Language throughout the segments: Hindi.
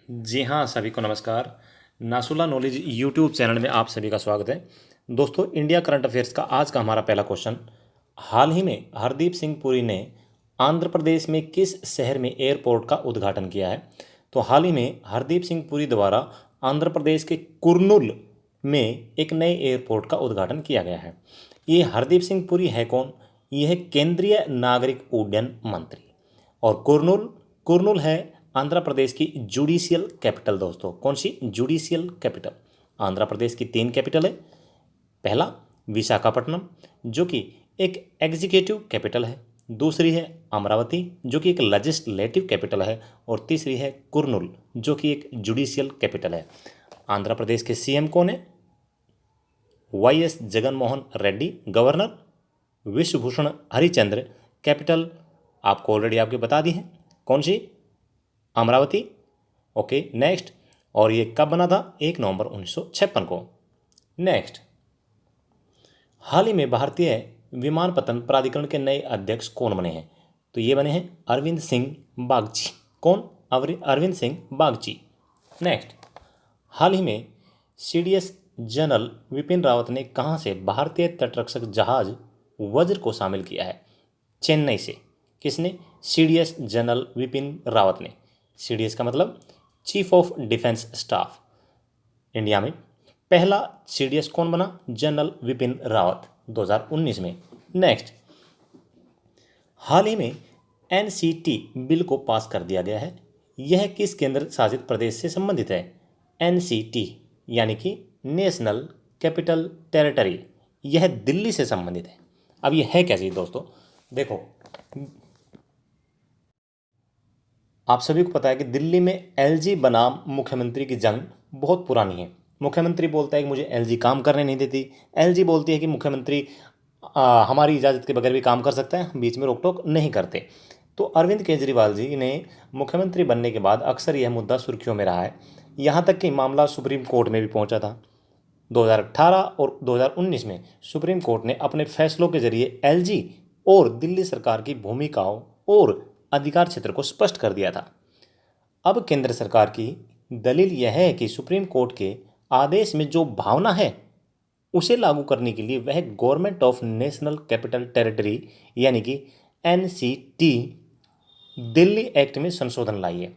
जी हाँ, सभी को नमस्कार। नासुला नॉलेज यूट्यूब चैनल में आप सभी का स्वागत है। दोस्तों, इंडिया करंट अफेयर्स का आज का हमारा पहला क्वेश्चन। हाल ही में हरदीप सिंह पुरी ने आंध्र प्रदेश में किस शहर में एयरपोर्ट का उद्घाटन किया है? तो हाल ही में हरदीप सिंह पुरी द्वारा आंध्र प्रदेश के कुर्नूल में एक नए एयरपोर्ट का उद्घाटन किया गया है। ये हरदीप सिंह पुरी है कौन? यह है केंद्रीय नागरिक उड्डयन मंत्री। और कुर्नूल कुर्नूल है आंध्र प्रदेश की जुडिशियल कैपिटल। दोस्तों, कौन सी जुडिशियल कैपिटल? आंध्र प्रदेश की 3 कैपिटल है। पहला विशाखापट्टनम, जो कि एक एग्जीक्यूटिव कैपिटल है। दूसरी है अमरावती, जो कि एक लेजिस्लेटिव कैपिटल है। और तीसरी है कुर्नूल, जो कि एक जुडिशियल कैपिटल है। आंध्र प्रदेश के सीएम कौन है? YS Jagan Mohan Reddy. Governor Vishwabhushan Harichandra. Capital आपको ऑलरेडी आपके बता दी है, कौन सी? अमरावती। Okay, next. और ये कब बना था? 1 नवंबर 1956 को। नेक्स्ट, हाल ही में भारतीय विमानपत्तन प्राधिकरण के नए अध्यक्ष कौन बने हैं? तो ये बने हैं अरविंद सिंह बागची। कौन? अरविंद सिंह बागची। नेक्स्ट, हाल ही में सीडीएस जनरल विपिन रावत ने कहाँ से भारतीय तटरक्षक जहाज वज्र को शामिल किया है? चेन्नई से। किसने? सीडीएस जनरल विपिन रावत ने। सीडीएस का मतलब chief of defence staff. India में पहला सीडीएस कौन बना? जनरल विपिन रावत, 2019 में। नेक्स्ट, हाल ही में एनसीटी बिल को पास कर दिया गया है। यह किस केंद्र शासित प्रदेश से संबंधित है? एनसीटी यानी कि नेशनल कैपिटल टेरिटरी, यह दिल्ली से संबंधित है। अब यह है क्या चीज़ दोस्तों? देखो, आप सभी को पता है कि दिल्ली में एलजी बनाम मुख्यमंत्री की जंग बहुत पुरानी है। मुख्यमंत्री बोलता है कि मुझे एलजी काम करने नहीं देती। एलजी बोलती है कि मुख्यमंत्री हमारी इजाज़त के बगैर भी काम कर सकता है, बीच में रोक टोक नहीं करते। तो अरविंद केजरीवाल जी ने मुख्यमंत्री बनने के बाद अक्सर यह मुद्दा सुर्खियों में रहा है। यहाँ तक कि मामला सुप्रीम कोर्ट में भी पहुँचा था। 2018 और 2019 में सुप्रीम कोर्ट ने अपने फैसलों के जरिए एलजी और दिल्ली सरकार की भूमिकाओं और अधिकार क्षेत्र को स्पष्ट कर दिया था। अब केंद्र सरकार की दलील यह है कि सुप्रीम कोर्ट के आदेश में जो भावना है उसे लागू करने के लिए वह government of national capital territory यानी कि एनसीटी दिल्ली एक्ट में संशोधन लाई है।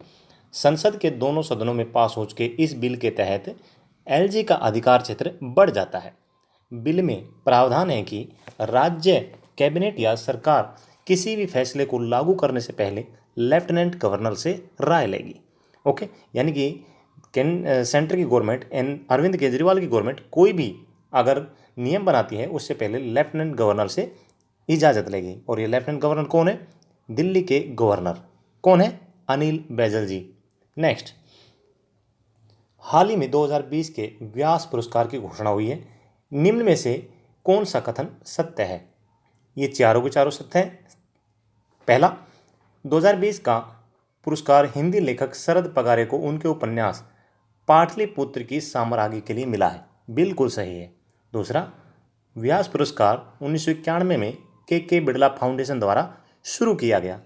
संसद के दोनों सदनों में पास हो चुके इस बिल के तहत एलजी का अधिकार क्षेत्र बढ़ जाता है। बिल में प्रावधान है कि राज्य कैबिनेट या सरकार किसी भी फैसले को लागू करने से पहले लेफ्टिनेंट गवर्नर से राय लेगी। ओके, यानी कि सेंटर की गवर्नमेंट, अरविंद केजरीवाल की गवर्नमेंट कोई भी अगर नियम बनाती है उससे पहले लेफ्टिनेंट गवर्नर से इजाज़त लेगी। और ये लेफ्टिनेंट गवर्नर कौन है? दिल्ली के गवर्नर कौन है? अनिल बैजल जी। नेक्स्ट, हाल ही में 2020 के व्यास पुरस्कार की घोषणा हुई है। निम्न में से कौन सा कथन सत्य है? ये चारों के चारों सत्य हैं। पहला, 2020 का पुरस्कार हिंदी लेखक शरद पगारे को उनके उपन्यास पाटलिपुत्र की साम्राज्ञी के लिए मिला है। बिल्कुल सही है। दूसरा, व्यास पुरस्कार 1991 में के बिड़ला फाउंडेशन द्वारा शुरू किया गया।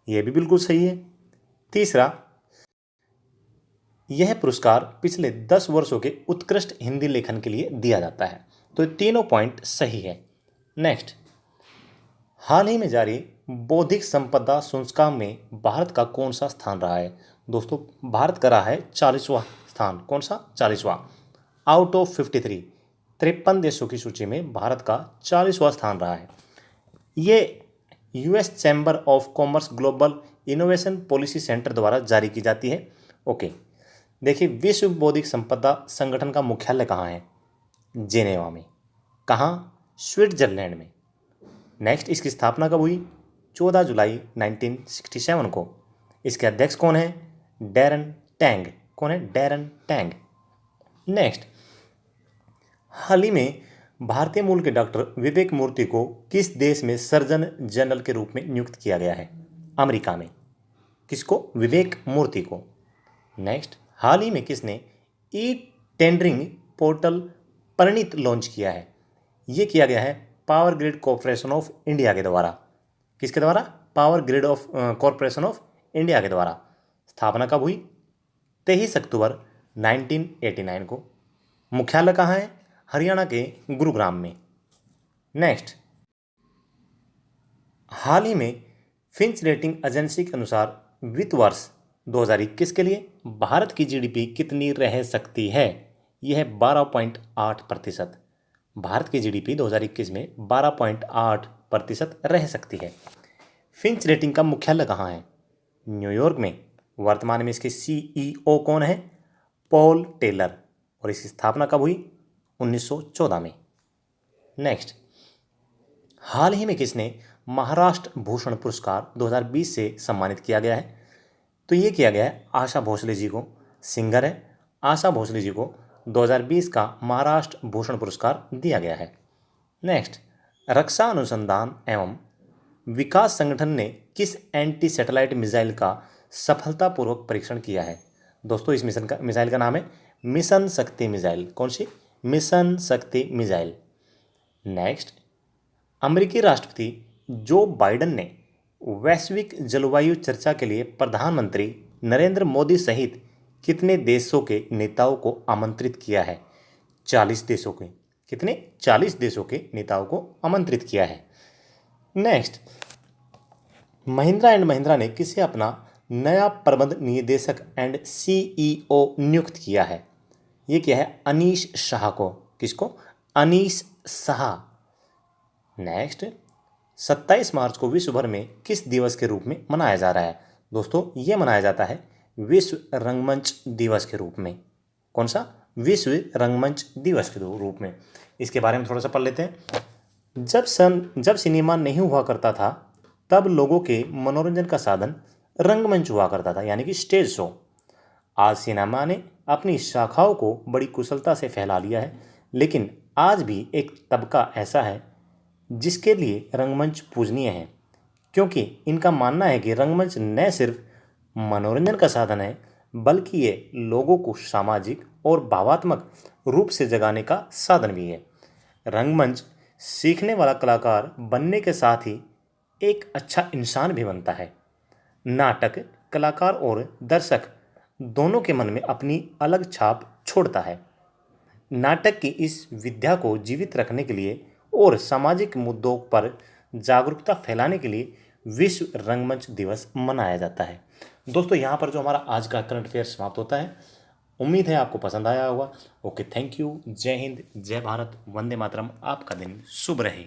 यह भी बिल्कुल सही है। तीसरा, यह पुरस्कार पिछले 10 वर्षों के उत्कृष्ट हिंदी लेखन के लिए दिया जाता है। तो ये तीनों पॉइंट सही है। नेक्स्ट, हाल ही में जारी बौद्धिक संपदा सूचकांक में भारत का कौन सा स्थान रहा है? दोस्तों, भारत का रहा है 40वां स्थान। कौन सा? 40वां आउट ऑफ 53। 53 देशों की सूची में भारत का 40वां स्थान रहा है। ये US chamber of commerce global innovation policy centre द्वारा जारी की जाती है। ओके, देखिए, विश्व बौद्धिक संपदा संगठन का मुख्यालय कहाँ है? जेनेवा में। कहाँ? स्विट्जरलैंड में। नेक्स्ट, इसकी स्थापना कब हुई? 14 जुलाई 1967 को। इसके अध्यक्ष कौन है? Darren Tang. कौन है? Darren Tang. नेक्स्ट, हाल ही में भारतीय मूल के डॉक्टर विवेक मूर्ति को किस देश में सर्जन जनरल के रूप में नियुक्त किया गया है? अमेरिका में। किसको? विवेक मूर्ति को। नेक्स्ट, हाल ही में किसने e tendering portal Parineet launch किया है? ये किया गया है power grid corporation of India के द्वारा। किसके द्वारा? Power grid of corporation of India के द्वारा। स्थापना कब हुई? 23 अक्टूबर 1989 को। मुख्यालय कहाँ है? हरियाणा के गुरुग्राम में। नेक्स्ट, हाल ही में फिंच रेटिंग एजेंसी के अनुसार वित्त वर्ष 2021 के लिए भारत की जीडीपी कितनी रह सकती है? यह है 12.8%। भारत की जीडीपी 2021 में 12.8% रह सकती है। फिंच रेटिंग का मुख्यालय कहाँ है? न्यूयॉर्क में। वर्तमान में इसके सीईओ कौन है? Paul Taylor. और इसकी स्थापना कब हुई? 1914 में। नेक्स्ट, हाल ही में किसने महाराष्ट्र भूषण पुरस्कार 2020 से सम्मानित किया गया है? तो ये किया गया है आशा भोसले जी को। सिंगर है, आशा भोसले जी को 2020 का महाराष्ट्र भूषण पुरस्कार दिया गया है। नेक्स्ट, रक्षा अनुसंधान एवं विकास संगठन ने किस एंटी सैटेलाइट मिसाइल का सफलतापूर्वक परीक्षण किया है? दोस्तों, इस मिसाइल का नाम है मिशन शक्ति मिसाइल। कौन सी? मिशन शक्ति मिसाइल। नेक्स्ट, अमेरिकी राष्ट्रपति जो बाइडेन ने वैश्विक जलवायु चर्चा के लिए प्रधानमंत्री नरेंद्र मोदी सहित कितने देशों के नेताओं को आमंत्रित किया है? 40 देशों के। कितने? 40 देशों के नेताओं को आमंत्रित किया है। नेक्स्ट, महिंद्रा एंड महिंद्रा ने किसे अपना नया प्रबंध निदेशक एंड सीईओ नियुक्त किया है? ये क्या है? अनीश शाह को। किसको? अनीश शाह। नेक्स्ट, 27 मार्च को विश्व भर में किस दिवस के रूप में मनाया जा रहा है? दोस्तों, ये मनाया जाता है विश्व रंगमंच दिवस के रूप में। कौन सा? विश्व रंगमंच दिवस के रूप में। इसके बारे में थोड़ा सा पढ़ लेते हैं। जब सिनेमा नहीं हुआ करता था तब लोगों के मनोरंजन का साधन रंगमंच हुआ करता था, यानी कि स्टेज शो। आज सिनेमा ने अपनी शाखाओं को बड़ी कुशलता से फैला लिया है, लेकिन आज भी एक तबका ऐसा है जिसके लिए रंगमंच पूजनीय है, क्योंकि इनका मानना है कि रंगमंच न सिर्फ मनोरंजन का साधन है, बल्कि ये लोगों को सामाजिक और भावात्मक रूप से जगाने का साधन भी है। रंगमंच सीखने वाला कलाकार बनने के साथ ही एक अच्छा इंसान भी बनता है। नाटक कलाकार और दर्शक दोनों के मन में अपनी अलग छाप छोड़ता है। नाटक की इस विद्या को जीवित रखने के लिए और सामाजिक मुद्दों पर जागरूकता फैलाने के लिए विश्व रंगमंच दिवस मनाया जाता है। दोस्तों, यहाँ पर जो हमारा आज का करंट अफेयर समाप्त होता है। उम्मीद है आपको पसंद आया होगा। Okay, thank you. जय हिंद, जय भारत, वंदे मातरम। आपका दिन शुभ रहे।